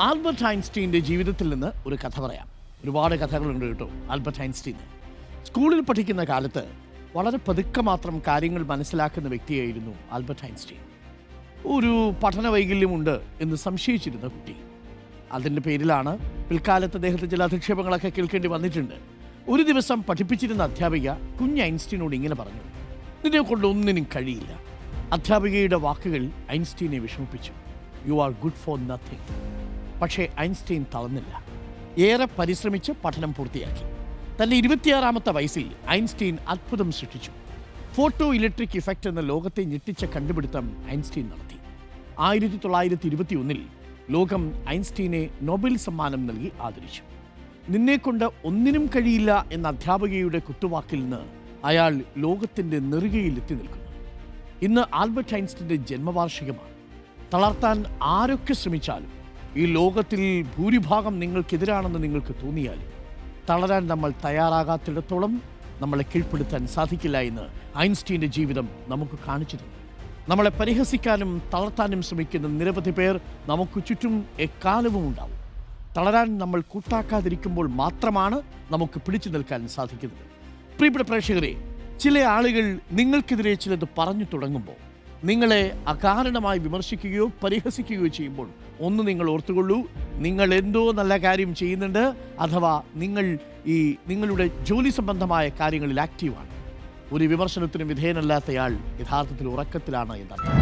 Albert ഐൻസ്റ്റീൻ്റെ ജീവിതത്തിൽ നിന്ന് ഒരു കഥ പറയാം. ഒരുപാട് കഥകളുണ്ട് കേട്ടോ. ആൽബർട്ട് ഐൻസ്റ്റീന് സ്കൂളിൽ പഠിക്കുന്ന കാലത്ത് വളരെ പതുക്കെ മാത്രം കാര്യങ്ങൾ മനസ്സിലാക്കുന്ന വ്യക്തിയായിരുന്നു ആൽബർട്ട് ഐൻസ്റ്റീൻ. ഒരു പഠന വൈകല്യമുണ്ട് എന്ന് സംശയിച്ചിരുന്ന കുട്ടി. അതിൻ്റെ പേരിലാണ് പിൽക്കാലത്ത് അദ്ദേഹത്തെ ചില അധിക്ഷേപങ്ങളൊക്കെ കേൾക്കേണ്ടി വന്നിട്ടുണ്ട്. ഒരു ദിവസം പഠിപ്പിച്ചിരുന്ന അധ്യാപിക കുഞ്ഞ് ഐൻസ്റ്റീനോട് ഇങ്ങനെ പറഞ്ഞു, നിന്നെ കൊണ്ട് ഒന്നിനും കഴിയില്ല. അധ്യാപികയുടെ വാക്കുകൾ ഐൻസ്റ്റീനെ വിഷമിപ്പിച്ചു. You are good for nothing. പക്ഷേ ഐൻസ്റ്റീൻ തളർന്നില്ല. ഏറെ പരിശ്രമിച്ച് പഠനം പൂർത്തിയാക്കി. തൻ്റെ 26-ാമത്തെ വയസ്സിൽ ഐൻസ്റ്റീൻ അത്ഭുതം സൃഷ്ടിച്ചു. ഫോട്ടോ ഇലക്ട്രിക് ഇഫക്റ്റ് എന്ന ലോകത്തെ ഞെട്ടിച്ച കണ്ടുപിടുത്തം ഐൻസ്റ്റീൻ നടത്തി. 1921 ലോകം ഐൻസ്റ്റീനെ നൊബേൽ സമ്മാനം നൽകി ആദരിച്ചു. നിന്നെക്കൊണ്ട് ഒന്നിനും കഴിയില്ല എന്ന അധ്യാപികയുടെ കുത്തുവാക്കിൽ നിന്ന് അയാൾ ലോകത്തിൻ്റെ നെറുകയിൽ എത്തി നിൽക്കുന്നു. ഇന്ന് ആൽബർട്ട് ഐൻസ്റ്റീൻ്റെ ജന്മവാർഷികമാണ്. തളർത്താൻ ആരൊക്കെ ശ്രമിച്ചാലും, ഈ ലോകത്തിൽ ഭൂരിഭാഗം നിങ്ങൾക്കെതിരാണെന്ന് നിങ്ങൾക്ക് തോന്നിയാലും, തളരാൻ നമ്മൾ തയ്യാറാകാത്തിടത്തോളം നമ്മളെ കീഴ്പ്പെടുത്താൻ സാധിക്കില്ല എന്ന് ഐൻസ്റ്റീൻ്റെ ജീവിതം നമുക്ക് കാണിച്ചു തന്നു. നമ്മളെ പരിഹസിക്കാനും തളർത്താനും ശ്രമിക്കുന്ന നിരവധി പേർ നമുക്ക് ചുറ്റും എക്കാലവും ഉണ്ടാവും. തളരാൻ നമ്മൾ കൂട്ടാക്കാതിരിക്കുമ്പോൾ മാത്രമാണ് നമുക്ക് പിടിച്ചു നിൽക്കാൻ സാധിക്കുന്നത്. പ്രിയപ്പെട്ട പ്രേക്ഷകരെ, ചില ആളുകൾ നിങ്ങൾക്കെതിരെ ചിലത് പറഞ്ഞു തുടങ്ങുമ്പോൾ, നിങ്ങളെ അകാരണമായി വിമർശിക്കുകയോ പരിഹസിക്കുകയോ ചെയ്യുമ്പോൾ ഒന്ന് നിങ്ങൾ ഓർത്തുകൊള്ളൂ, നിങ്ങൾ എന്തോ നല്ല കാര്യം ചെയ്യുന്നുണ്ട്, അഥവാ നിങ്ങളുടെ ജോലി സംബന്ധമായ കാര്യങ്ങളിൽ ആക്റ്റീവാണ്. ഒരു വിമർശനത്തിനും വിധേയനല്ലാത്തയാൾ യഥാർത്ഥത്തിൽ ഉറക്കത്തിലാണ് എന്നർത്ഥം.